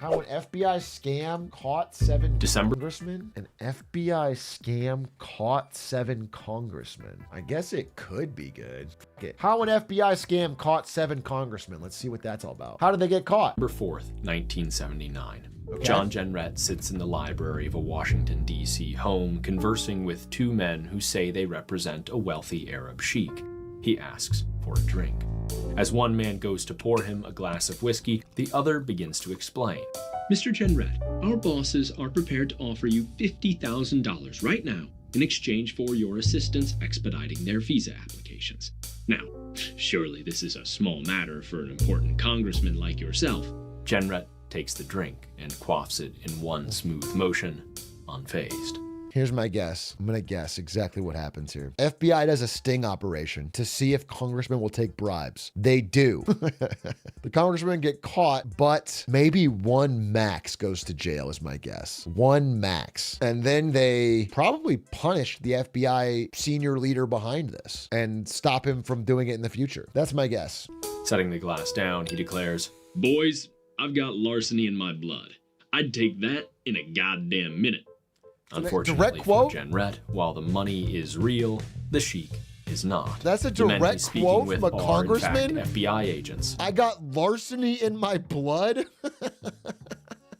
How an FBI scam caught 7 December. congressmen? An FBI scam caught 7 congressmen. I guess it could be good. How an FBI scam caught 7 congressmen. Let's see what that's all about. How did they get caught? December 4th, 1979. Okay. John Jenrette sits in the library of a Washington, D.C. home conversing with 2 men who say they represent a wealthy Arab sheik. He asks for a drink. As one man goes to pour him a glass of whiskey, the other begins to explain. Mr. Jenrette, our bosses are prepared to offer you $50,000 right now in exchange for your assistance expediting their visa applications. Now, surely this is a small matter for an important congressman like yourself. Jenrette takes the drink and quaffs it in one smooth motion, unfazed. Here's my guess. I'm gonna guess exactly what happens here. FBI does a sting operation to see if congressmen will take bribes. They do. The congressmen get caught, but maybe one max goes to jail is my guess. One max. And then they probably punish the FBI senior leader behind this and stop him from doing it in the future. That's my guess. Setting the glass down, he declares, Boys, I've got larceny in my blood. I'd take that in a goddamn minute. Unfortunately for Jenrette, while the money is real, the sheik is not. That's a The men direct he's speaking quote with from a are, in fact, congressman? FBI agents. I got larceny in my blood.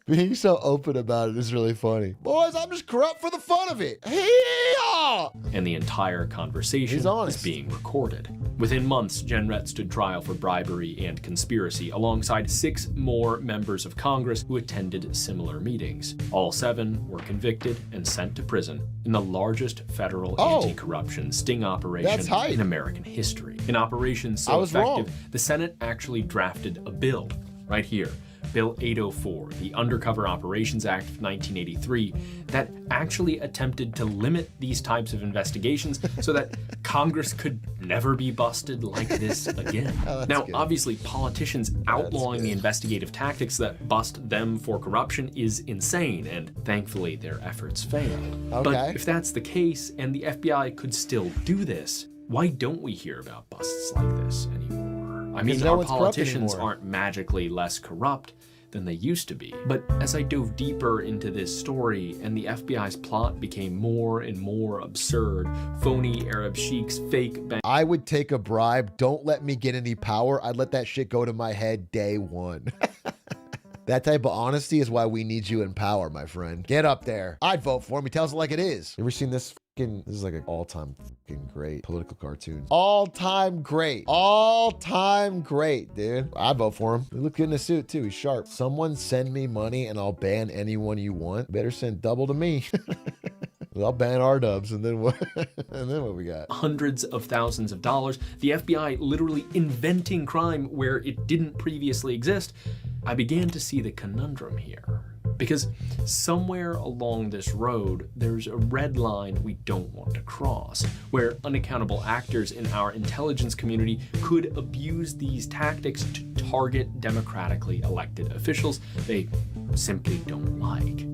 Being so open about it is really funny. Boys, I'm just corrupt for the fun of it. Hee-haw! And the entire conversation He's honest. is being recorded. Within months, Jenrette stood trial for bribery and conspiracy alongside 6 more members of Congress who attended similar meetings. All 7 were convicted and sent to prison in the largest federal anti-corruption sting operation in American history. An operation so effective, the Senate actually drafted a bill right here. Bill 804, the Undercover Operations Act of 1983, that actually attempted to limit these types of investigations so that Congress could never be busted like this again. Now, obviously, politicians outlawing the investigative tactics that bust them for corruption is insane, and thankfully their efforts failed. But if that's the case, and the FBI could still do this, why don't we hear about busts like this anymore? I mean, our politicians aren't magically less corrupt than they used to be. But as I dove deeper into this story and the FBI's plot became more and more absurd, phony Arab sheiks, fake bank. I would take a bribe. Don't let me get any power. I'd let that shit go to my head day one. That type of honesty is why we need you in power, my friend. Get up there. I'd vote for him. He tells it like it is. You ever seen this? This is like an all-time fucking great political cartoon. All-time great. All-time great, dude. I'd vote for him. He look good in a suit, too. He's sharp. Someone send me money and I'll ban anyone you want. Better send double to me. I'll ban our dubs, and then what? And then what we got? Hundreds of thousands of dollars. The FBI literally inventing crime where it didn't previously exist. I began to see the conundrum here. Because somewhere along this road, there's a red line we don't want to cross, where unaccountable actors in our intelligence community could abuse these tactics to target democratically elected officials they simply don't like.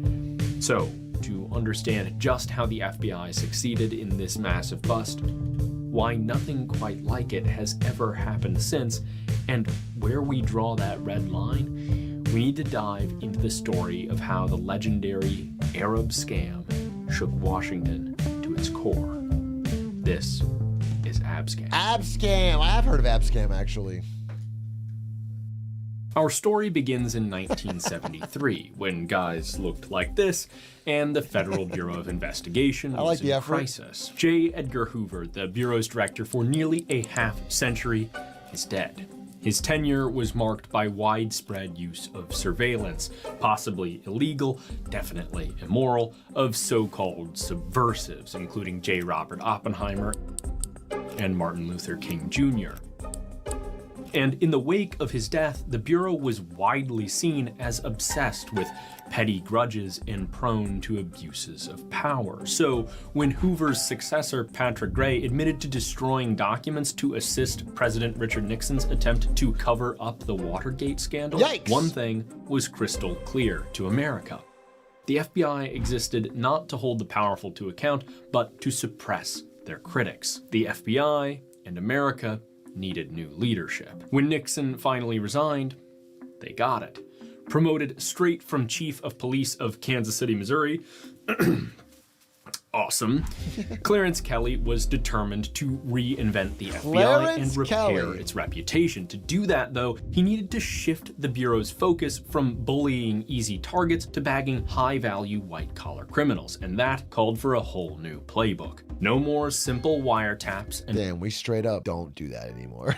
So, to understand just how the FBI succeeded in this massive bust, why nothing quite like it has ever happened since, and where we draw that red line, we need to dive into the story of how the legendary Arab scam shook Washington to its core. This is Abscam. Abscam! I have heard of Abscam, actually. Our story begins in 1973, when guys looked like this, and the Federal Bureau of Investigation was in crisis. J. Edgar Hoover, the Bureau's director for nearly a half-century, is dead. His tenure was marked by widespread use of surveillance, possibly illegal, definitely immoral, of so-called subversives, including J. Robert Oppenheimer and Martin Luther King Jr. And in the wake of his death, the Bureau was widely seen as obsessed with petty grudges and prone to abuses of power. So when Hoover's successor, Patrick Gray, admitted to destroying documents to assist President Richard Nixon's attempt to cover up the Watergate scandal, one thing was crystal clear to America. The FBI existed not to hold the powerful to account, but to suppress their critics. The FBI and America needed new leadership. When Nixon finally resigned, they got it. Promoted straight from Chief of Police of Kansas City, Missouri, awesome, Clarence Kelly was determined to reinvent the FBI and repair its reputation. To do that, though, he needed to shift the Bureau's focus from bullying easy targets to bagging high-value white-collar criminals, and that called for a whole new playbook. No more simple wiretaps and— Damn, we straight up don't do that anymore.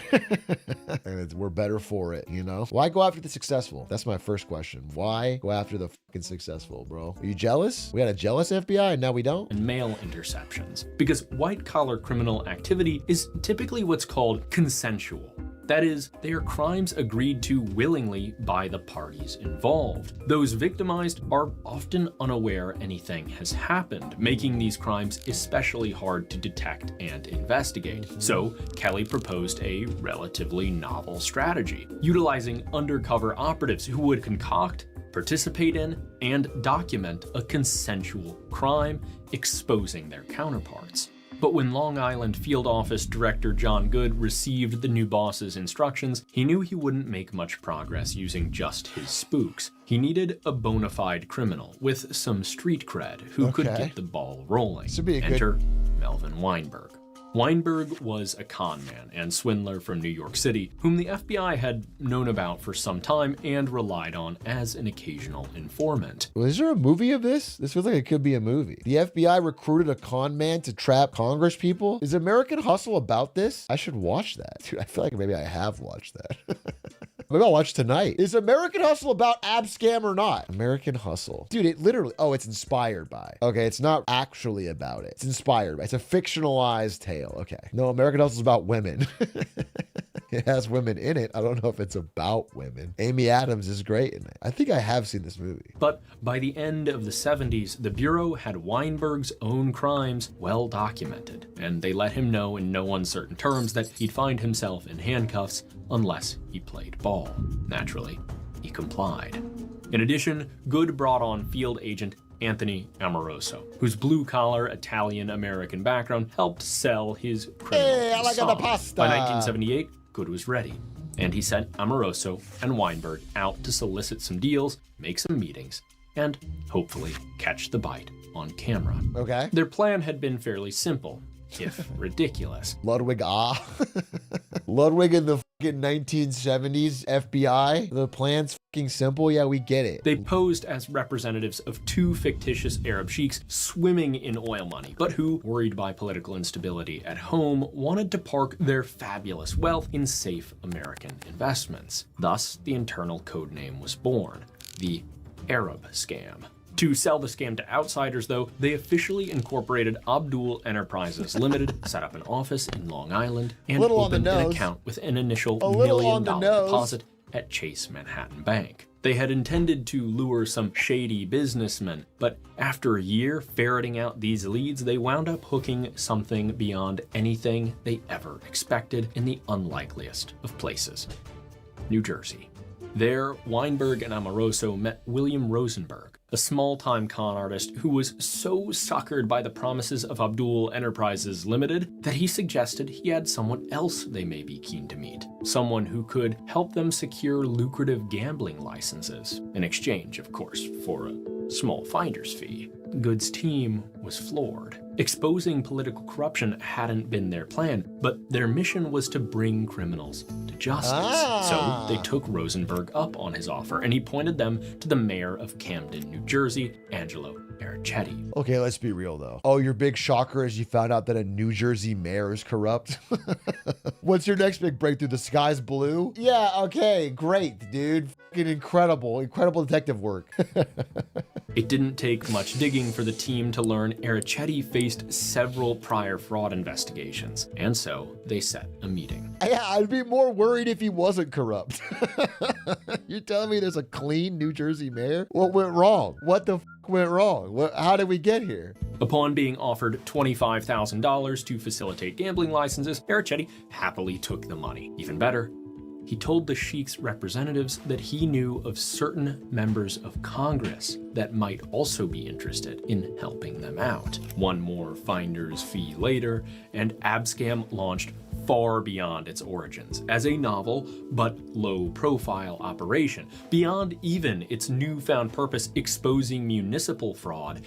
And we're better for it, you know? Why go after the successful? That's my first question. Why go after the fucking successful, bro? Are you jealous? We had a jealous FBI and now we don't? And mail interceptions. Because white-collar criminal activity is typically what's called consensual. That is, they are crimes agreed to willingly by the parties involved. Those victimized are often unaware anything has happened, making these crimes especially hard to detect and investigate. So, Kelly proposed a relatively novel strategy, utilizing undercover operatives who would concoct, participate in, and document a consensual crime, exposing their counterparts. But when Long Island Field Office Director John Good received the new boss's instructions, he knew he wouldn't make much progress using just his spooks. He needed a bona fide criminal with some street cred who could get the ball rolling. Enter Melvin Weinberg. Weinberg was a con man and swindler from New York City, whom the FBI had known about for some time and relied on as an occasional informant. Well, is there a movie of this? This feels like it could be a movie. The FBI recruited a con man to trap Congress people? Is American Hustle about this? I should watch that. Dude, I feel like maybe I have watched that. Maybe I'll watch tonight. Is American Hustle about ab scam or not? American Hustle. Dude, it literally, oh, it's inspired by. Okay, it's not actually about it. It's inspired by. It's a fictionalized tale. Okay. No, American Hustle is about women. It has women in it. I don't know if it's about women. Amy Adams is great in it. I think I have seen this movie. But by the end of the 70s, the Bureau had Weinberg's own crimes well documented, and they let him know in no uncertain terms that he'd find himself in handcuffs unless he played ball. Naturally, he complied. In addition, Good brought on field agent Anthony Amoroso, whose blue-collar Italian-American background helped sell his criminal facade. By 1978, Good was ready, and he sent Amoroso and Weinberg out to solicit some deals, make some meetings, and hopefully catch the bite on camera. Okay. Their plan had been fairly simple, if ridiculous. Ludwig Ludwig in the fucking 1970s FBI. The plan's fucking simple. Yeah, we get it. They posed as representatives of two fictitious Arab sheiks swimming in oil money, but who, worried by political instability at home, wanted to park their fabulous wealth in safe American investments. Thus, the internal code name was born, the Arab Scam. To sell the scam to outsiders, though, they officially incorporated Abdul Enterprises Limited, set up an office in Long Island, and opened an account with an initial $1 million deposit at Chase Manhattan Bank. They had intended to lure some shady businessmen, but after a year ferreting out these leads, they wound up hooking something beyond anything they ever expected in the unlikeliest of places: New Jersey. There, Weinberg and Amoroso met William Rosenberg, a small-time con artist who was so suckered by the promises of Abdul Enterprises Limited that he suggested he had someone else they may be keen to meet, someone who could help them secure lucrative gambling licenses, in exchange, of course, for a small finder's fee. Good's team was floored. Exposing political corruption hadn't been their plan, but their mission was to bring criminals to justice. So they took Rosenberg up on his offer, and he pointed them to the mayor of Camden, New Jersey, Angelo Ericetti. Okay, let's be real though. Oh, your big shocker is you found out that a New Jersey mayor is corrupt? What's your next big breakthrough? The sky's blue? Yeah, okay, great, dude. Fucking incredible detective work. It didn't take much digging for the team to learn Ericetti faced several prior fraud investigations, and so they set a meeting. Yeah, I'd be more worried if he wasn't corrupt. You're telling me there's a clean New Jersey mayor? What went wrong? What the went wrong? How did we get here? Upon being offered $25,000 to facilitate gambling licenses, Ericetti happily took the money. Even better, he told the sheik's representatives that he knew of certain members of Congress that might also be interested in helping them out. One more finder's fee later, and Abscam launched far beyond its origins as a novel but low-profile operation, beyond even its newfound purpose exposing municipal fraud,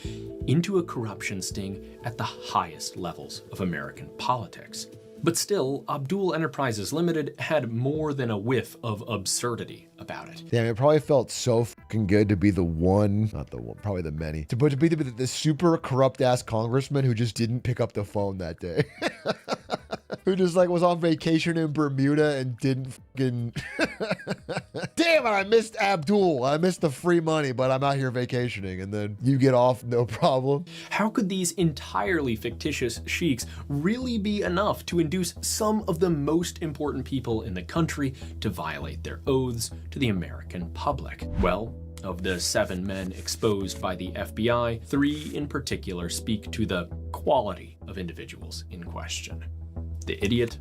into a corruption sting at the highest levels of American politics. But still, Abdul Enterprises Limited had more than a whiff of absurdity about it. Damn, it probably felt so fucking good to be the one, not the one, probably the many, to be the super corrupt ass congressman who just didn't pick up the phone that day. Who just like was on vacation in Bermuda and didn't fucking damn it, I missed Abdul. I missed the free money, but I'm out here vacationing, and then you get off no problem. How could these entirely fictitious sheiks really be enough to induce some of the most important people in the country to violate their oaths to the American public? Well, of the 7 men exposed by the FBI, 3 in particular speak to the quality of individuals in question: the idiot,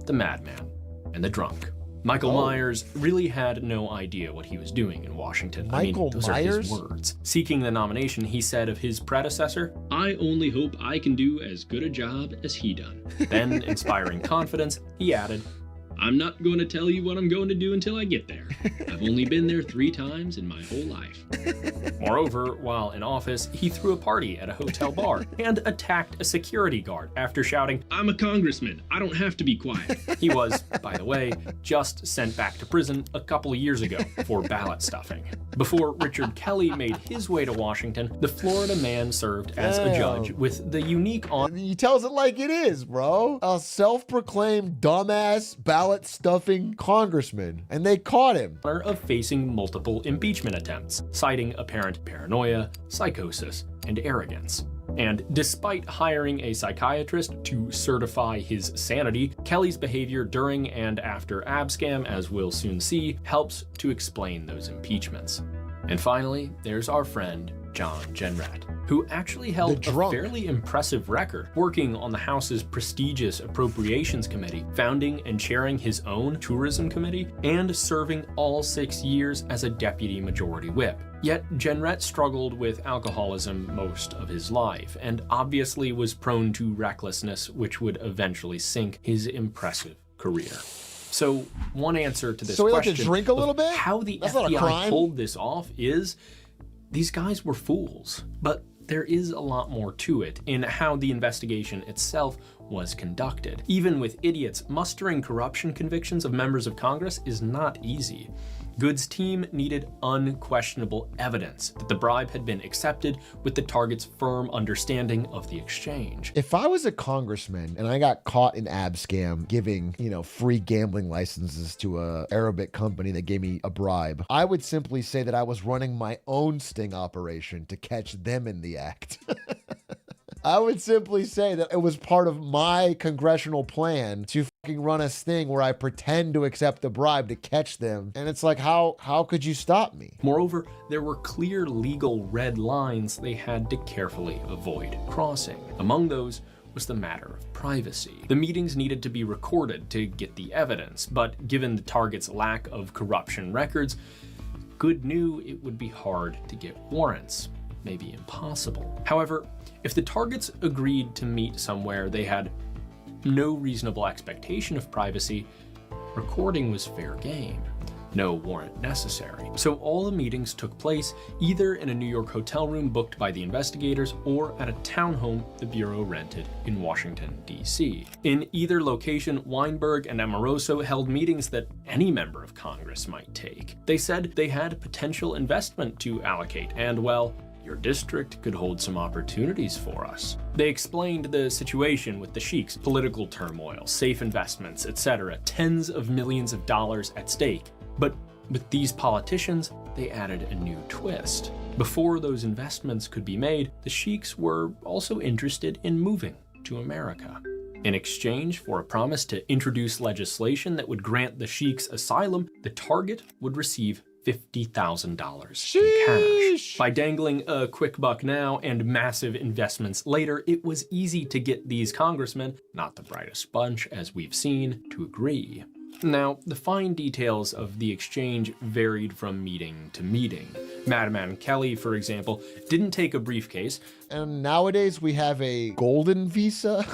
the madman, and the drunk. Michael Myers really had no idea what he was doing in Washington. Those are his words. Seeking the nomination, he said of his predecessor, "I only hope I can do as good a job as he done." Then, inspiring confidence, he added, "I'm not going to tell you what I'm going to do until I get there. I've only been there 3 times in my whole life." Moreover, while in office, he threw a party at a hotel bar and attacked a security guard after shouting, "I'm a congressman. I don't have to be quiet." He was, by the way, just sent back to prison a couple of years ago for ballot stuffing. Before Richard Kelly made his way to Washington, the Florida man served as a judge with the unique honor. He tells it like it is, bro. A self-proclaimed dumbass ballot stuffing congressman, and they caught him. Of facing multiple impeachment attempts, citing apparent paranoia, psychosis, and arrogance. And despite hiring a psychiatrist to certify his sanity, Kelly's behavior during and after Abscam, as we'll soon see, helps to explain those impeachments. And finally, there's our friend John Jenrette, who actually held a fairly impressive record working on the House's prestigious Appropriations Committee, founding and chairing his own Tourism Committee, and serving all 6 years as a Deputy Majority Whip. Yet Jenrette struggled with alcoholism most of his life, and obviously was prone to recklessness, which would eventually sink his impressive career. So one answer to this question, like to drink a little bit? How the FBI pulled this off is these guys were fools. But there is a lot more to it in how the investigation itself was conducted. Even with idiots, mustering corruption convictions of members of Congress is not easy. Good's team needed unquestionable evidence that the bribe had been accepted with the target's firm understanding of the exchange. If I was a congressman and I got caught in Abscam giving, free gambling licenses to a Arabic company that gave me a bribe, I would simply say that I was running my own sting operation to catch them in the act. I would simply say that it was part of my congressional plan to fucking run a sting where I pretend to accept the bribe to catch them. And it's like, how could you stop me? Moreover, there were clear legal red lines they had to carefully avoid crossing. Among those was the matter of privacy. The meetings needed to be recorded to get the evidence, but given the target's lack of corruption records, Good knew it would be hard to get warrants, maybe impossible. However, if the targets agreed to meet somewhere they had no reasonable expectation of privacy, recording was fair game. No warrant necessary. So all the meetings took place either in a New York hotel room booked by the investigators or at a townhome the Bureau rented in Washington, D.C. In either location, Weinberg and Amoroso held meetings that any member of Congress might take. They said they had potential investment to allocate and, well, your district could hold some opportunities for us. They explained the situation with the sheiks, political turmoil, safe investments, etc., tens of millions of dollars at stake. But with these politicians, they added a new twist. Before those investments could be made, the sheiks were also interested in moving to America. In exchange for a promise to introduce legislation that would grant the sheiks asylum, the target would receive $50,000 in cash. By dangling a quick buck now and massive investments later, it was easy to get these congressmen, not the brightest bunch as we've seen, to agree. Now, the fine details of the exchange varied from meeting to meeting. Madman Kelly, for example, didn't take a briefcase. And nowadays we have a golden visa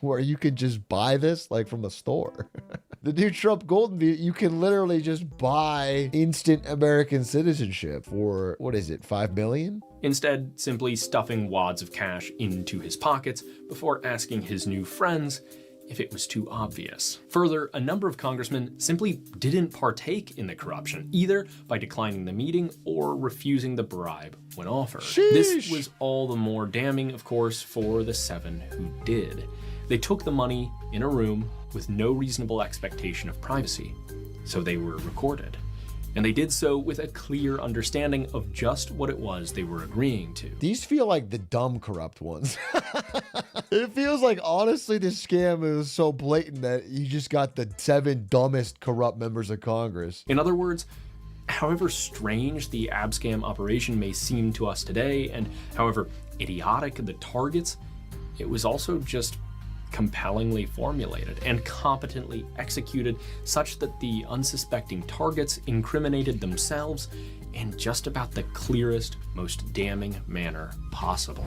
where you can just buy this like from a store. The new Trump golden visa, you can literally just buy instant American citizenship for, what is it, 5 million? Instead, simply stuffing wads of cash into his pockets before asking his new friends if it was too obvious. Further, a number of congressmen simply didn't partake in the corruption, either by declining the meeting or refusing the bribe when offered. Sheesh. This was all the more damning, of course, for the 7 who did. They took the money in a room with no reasonable expectation of privacy, so they were recorded. And they did so with a clear understanding of just what it was they were agreeing to. These feel like the dumb corrupt ones. It feels like, honestly, this scam is so blatant that you just got the 7 dumbest corrupt members of Congress. In other words, however strange the abscam operation may seem to us today, and however idiotic the targets, it was also just compellingly formulated and competently executed such that the unsuspecting targets incriminated themselves in just about the clearest, most damning manner possible.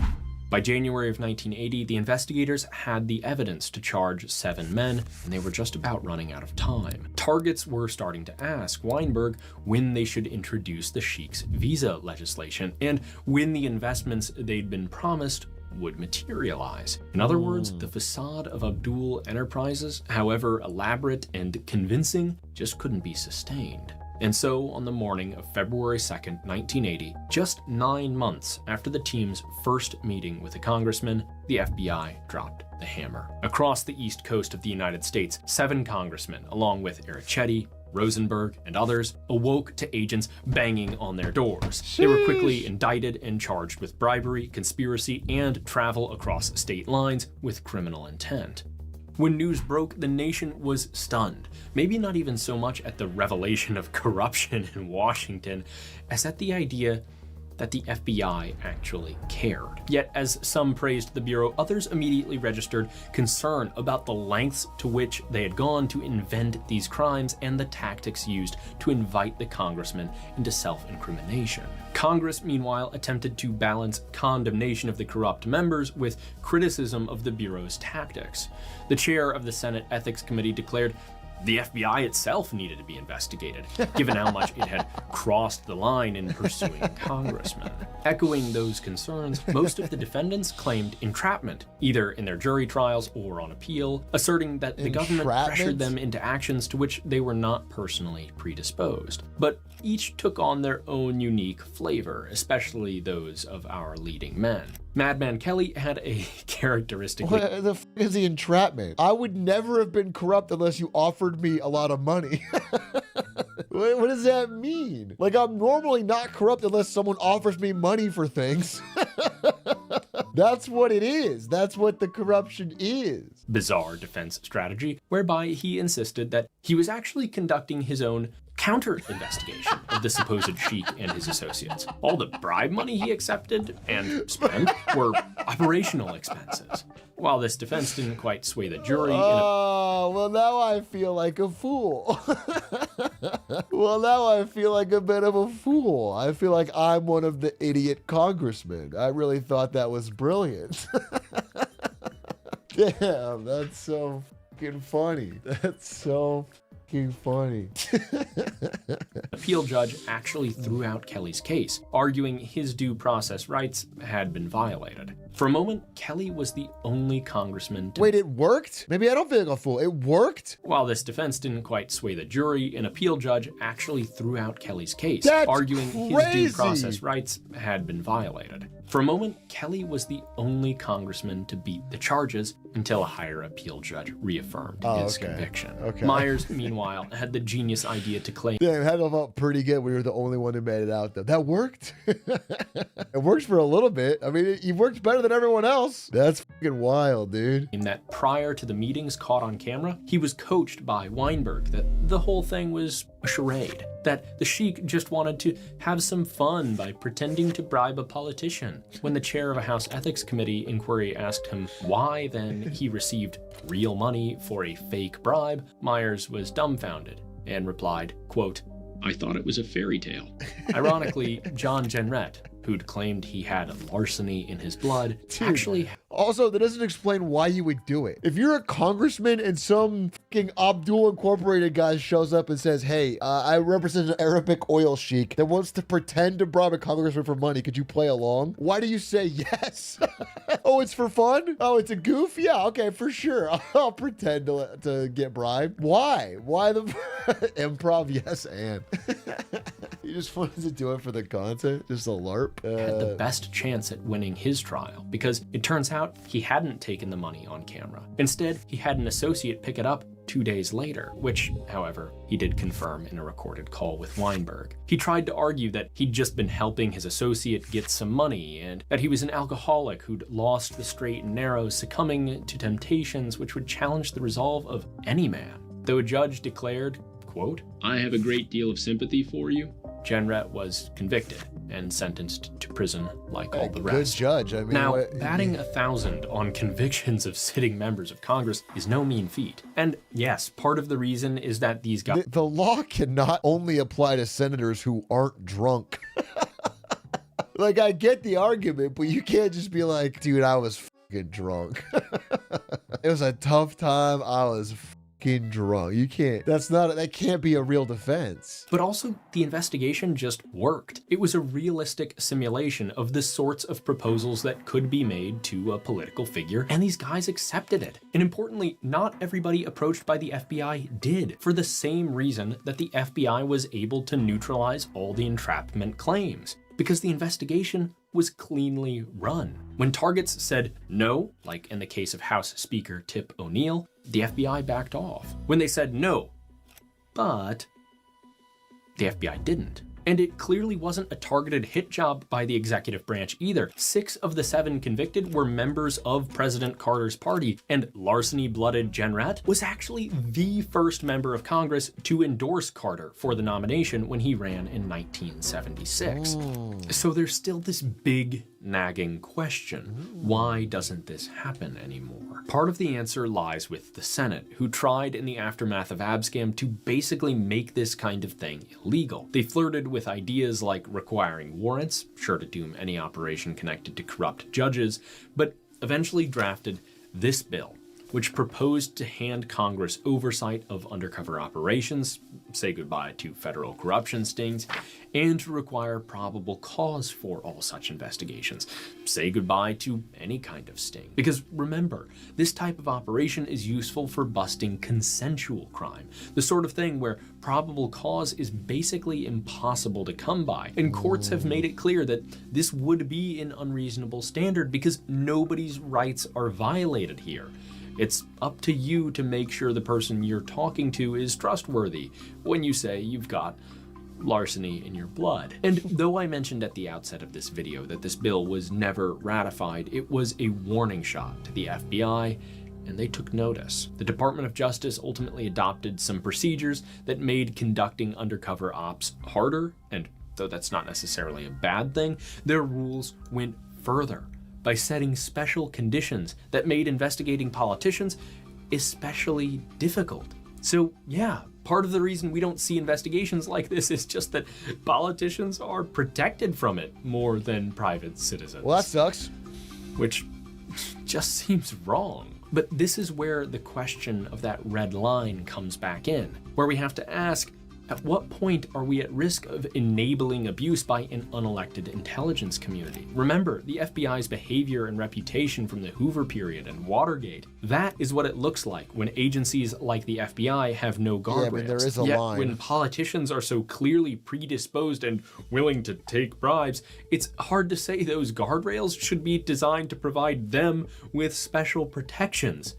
By January of 1980, the investigators had the evidence to charge 7 men, and they were just about running out of time. Targets were starting to ask Weinberg when they should introduce the Sheik's visa legislation and when the investments they'd been promised would materialize. In other words, the facade of Abdul Enterprises, however elaborate and convincing, just couldn't be sustained. And so, on the morning of February 2nd, 1980, just 9 months after the team's first meeting with a congressman, the FBI dropped the hammer. Across the east coast of the United States, 7 congressmen, along with Ericetti, Rosenberg, and others, awoke to agents banging on their doors. They were quickly indicted and charged with bribery, conspiracy, and travel across state lines with criminal intent. When news broke, the nation was stunned, maybe not even so much at the revelation of corruption in Washington, as at the idea that the FBI actually cared. Yet, as some praised the Bureau, others immediately registered concern about the lengths to which they had gone to invent these crimes and the tactics used to invite the congressman into self-incrimination. Congress, meanwhile, attempted to balance condemnation of the corrupt members with criticism of the Bureau's tactics. The chair of the Senate Ethics Committee declared the FBI itself needed to be investigated, given how much it had crossed the line in pursuing congressmen. Echoing those concerns, most of the defendants claimed entrapment, either in their jury trials or on appeal, asserting that the government pressured them into actions to which they were not personally predisposed. But each took on their own unique flavor, especially those of our leading men. Madman Kelly had a characteristically... What the f is the entrapment? I would never have been corrupt unless you offered me a lot of money. What does that mean? Like, I'm normally not corrupt unless someone offers me money for things. That's what it is. That's what the corruption is. Bizarre defense strategy, whereby he insisted that he was actually conducting his own counter-investigation of the supposed Sheik and his associates. All the bribe money he accepted and spent were operational expenses. While this defense didn't quite sway the jury well, now I feel like a fool. Well, now I feel like a bit of a fool. I feel like I'm one of the idiot congressmen. I really thought that was brilliant. Damn, that's so fucking funny. That's so funny. Appeal judge actually threw out Kelly's case, arguing his due process rights had been violated. For a moment, Kelly was the only congressman to... Wait, it worked? Maybe I don't feel like a fool. It worked? While this defense didn't quite sway the jury, an appeal judge actually threw out Kelly's case, That's arguing crazy. his due process rights had been violated. For a moment, Kelly was the only congressman to beat the charges until a higher appeal judge reaffirmed his conviction. Myers, meanwhile, had the genius idea to claim... Damn, that felt pretty good. We were the only one who made it out, though. That worked? It works for a little bit. I mean, it worked better better than everyone else. That's fucking wild, dude. In that prior to the meetings caught on camera, he was coached by Weinberg that the whole thing was a charade, that the sheik just wanted to have some fun by pretending to bribe a politician. When the chair of a House Ethics Committee inquiry asked him why then he received real money for a fake bribe, Myers was dumbfounded and replied, quote, I thought it was a fairy tale. Ironically, John Jenrette, who'd claimed he had larceny in his blood, actually... Also, that doesn't explain why you would do it. If you're a congressman and some fucking Abdul Incorporated guy shows up and says, hey, I represent an Arabic oil sheik that wants to pretend to bribe a congressman for money. Could you play along? Why do you say yes? Oh, it's for fun? Oh, it's a goof? Yeah, okay, for sure. I'll pretend to get bribed. Why? Why the improv? Yes, and. You just wanted to do it for the content? Just a LARP? Had the best chance at winning his trial because it turns out he hadn't taken the money on camera. Instead, he had an associate pick it up 2 days later, which, however, he did confirm in a recorded call with Weinberg. He tried to argue that he'd just been helping his associate get some money and that he was an alcoholic who'd lost the straight and narrow, succumbing to temptations which would challenge the resolve of any man. Though a judge declared, quote, I have a great deal of sympathy for you. Jenrette was convicted and sentenced to prison like all the rest. Good judge. I mean, now, batting 1,000 on convictions of sitting members of Congress is no mean feat. And yes, part of the reason is that these guys... The law cannot only apply to senators who aren't drunk. Like, I get the argument, but you can't just be like, dude, I was fucking drunk. It was a tough time. I was drunk. You can't, that can't be a real defense. But also, the investigation just worked. It was a realistic simulation of the sorts of proposals that could be made to a political figure, and these guys accepted it. And importantly, not everybody approached by the FBI did, for the same reason that the FBI was able to neutralize all the entrapment claims, because the investigation was cleanly run. When targets said no, like in the case of House Speaker Tip O'Neill, the FBI backed off. When they said no, but the FBI didn't. And it clearly wasn't a targeted hit job by the executive branch either. 6 of the 7 convicted were members of President Carter's party, and larceny-blooded Jenrette was actually the first member of Congress to endorse Carter for the nomination when he ran in 1976. So there's still this big nagging question. Why doesn't this happen anymore? Part of the answer lies with the Senate, who tried in the aftermath of Abscam to basically make this kind of thing illegal. They flirted with ideas like requiring warrants, sure to doom any operation connected to corrupt judges, but eventually drafted this bill, which proposed to hand Congress oversight of undercover operations, say goodbye to federal corruption stings, and to require probable cause for all such investigations, say goodbye to any kind of sting. Because remember, this type of operation is useful for busting consensual crime, the sort of thing where probable cause is basically impossible to come by, and courts have made it clear that this would be an unreasonable standard because nobody's rights are violated here. It's up to you to make sure the person you're talking to is trustworthy when you say you've got larceny in your blood. And though I mentioned at the outset of this video that this bill was never ratified, it was a warning shot to the FBI, and they took notice. The Department of Justice ultimately adopted some procedures that made conducting undercover ops harder, and though that's not necessarily a bad thing, their rules went further by setting special conditions that made investigating politicians especially difficult. So yeah, part of the reason we don't see investigations like this is just that politicians are protected from it more than private citizens. Well, that sucks. Which just seems wrong. But this is where the question of that red line comes back in, where we have to ask, at what point are we at risk of enabling abuse by an unelected intelligence community? Remember, the FBI's behavior and reputation from the Hoover period and Watergate. That is what it looks like when agencies like the FBI have no guardrails. Yeah, but there is a Yet, line. when politicians are so clearly predisposed and willing to take bribes, it's hard to say those guardrails should be designed to provide them with special protections.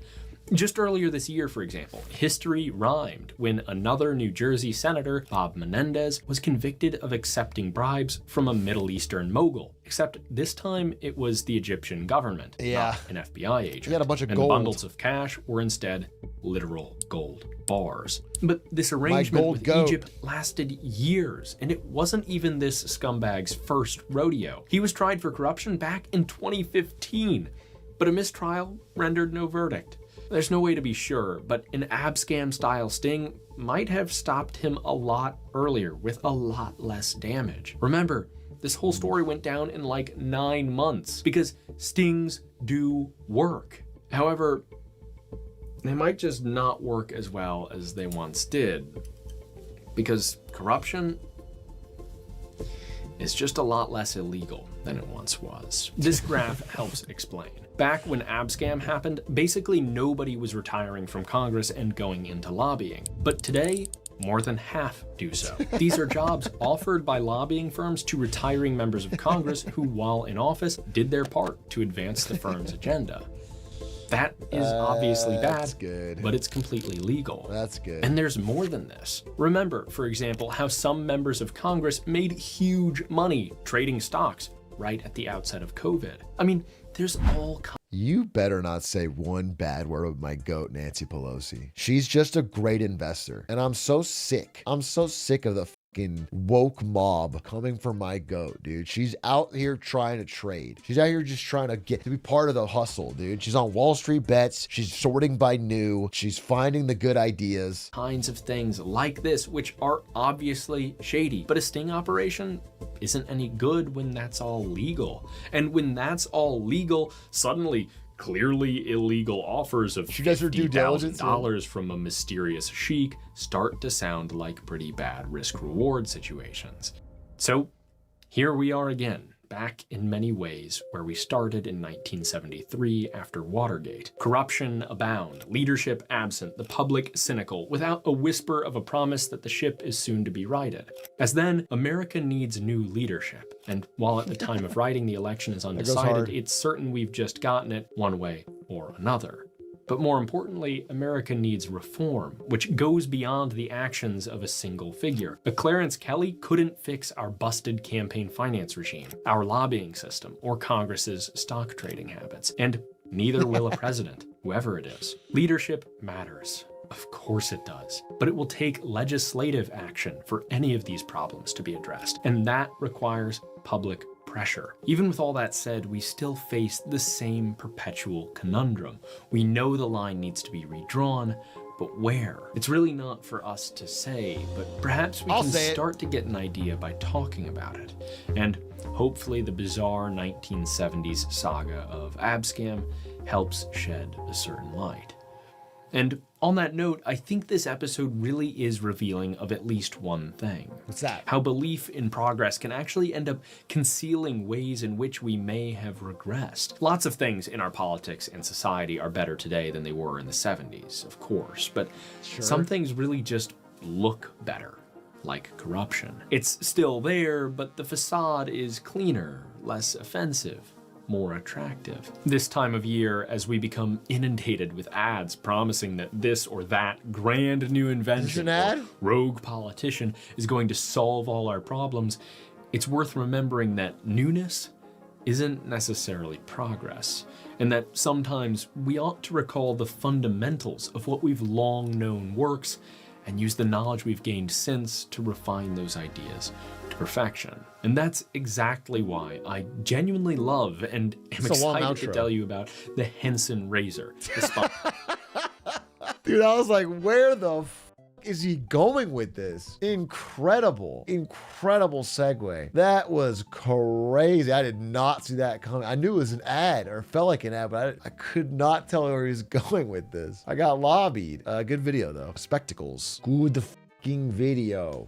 Just earlier this year, for example, history rhymed when another New Jersey senator, Bob Menendez, was convicted of accepting bribes from a Middle Eastern mogul. Except this time it was the Egyptian government, not an FBI agent. He had a bunch of and gold. Bundles of cash were instead literal gold bars. But this arrangement with Egypt lasted years, and it wasn't even this scumbag's first rodeo. He was tried for corruption back in 2015, but a mistrial rendered no verdict. There's no way to be sure, but an Abscam-style sting might have stopped him a lot earlier with a lot less damage. Remember, this whole story went down in like 9 months because stings do work. However, they might just not work as well as they once did because corruption is just a lot less illegal than it once was. This graph helps explain. Back when Abscam happened, basically nobody was retiring from Congress and going into lobbying. But today, more than half do so. These are jobs offered by lobbying firms to retiring members of Congress who, while in office, did their part to advance the firm's agenda. That is obviously bad, but it's completely legal. That's good. And there's more than this. Remember, for example, how some members of Congress made huge money trading stocks right at the outset of COVID. I mean, there's all kinds. You better not say one bad word with my goat, Nancy Pelosi. She's just a great investor. And I'm so sick. I'm so sick of the fucking woke mob coming for my goat, dude. She's out here trying to trade. She's out here just trying to get to be part of the hustle, dude. She's on Wall Street bets. She's sorting by new. She's finding the good ideas. Kinds of things like this, which are obviously shady. But a sting operation isn't any good when that's all legal. And when that's all legal, suddenly clearly illegal offers of $50,000 from a mysterious sheik start to sound like pretty bad risk-reward situations. So here we are again, back in many ways where we started in 1973 after Watergate. Corruption abound, leadership absent, the public cynical, without a whisper of a promise that the ship is soon to be righted. As then, America needs new leadership. And while at the time of writing the election is undecided, it's certain we've just gotten it one way or another. But more importantly, America needs reform, which goes beyond the actions of a single figure. A Clarence Kelly couldn't fix our busted campaign finance regime, our lobbying system, or Congress's stock trading habits. And neither will a president, whoever it is. Leadership matters. Of course it does. But it will take legislative action for any of these problems to be addressed. And that requires public pressure. Even with all that said, we still face the same perpetual conundrum. We know the line needs to be redrawn, but where? It's really not for us to say, but perhaps we can start to get an idea by talking about it. And hopefully the bizarre 1970s saga of Abscam helps shed a certain light. And on that note, I think this episode really is revealing of at least one thing. What's that? How belief in progress can actually end up concealing ways in which we may have regressed. Lots of things in our politics and society are better today than they were in the 70s, of course, but some things really just look better, like corruption. It's still there, but the facade is cleaner, less offensive, more attractive. This time of year, as we become inundated with ads promising that this or that grand new invention or rogue politician is going to solve all our problems, it's worth remembering that newness isn't necessarily progress, and that sometimes we ought to recall the fundamentals of what we've long known works and use the knowledge we've gained since to refine those ideas to perfection. And that's exactly why I genuinely love and am excited to tell you about the Henson razor. Dude, I was like, where the f is he going with this? Incredible segue. That was crazy. I did not see that coming. I knew it was an ad, or felt like an ad, but I could not tell where he was going with this. I got lobbied. Good video though. Spectacles. Good fucking video.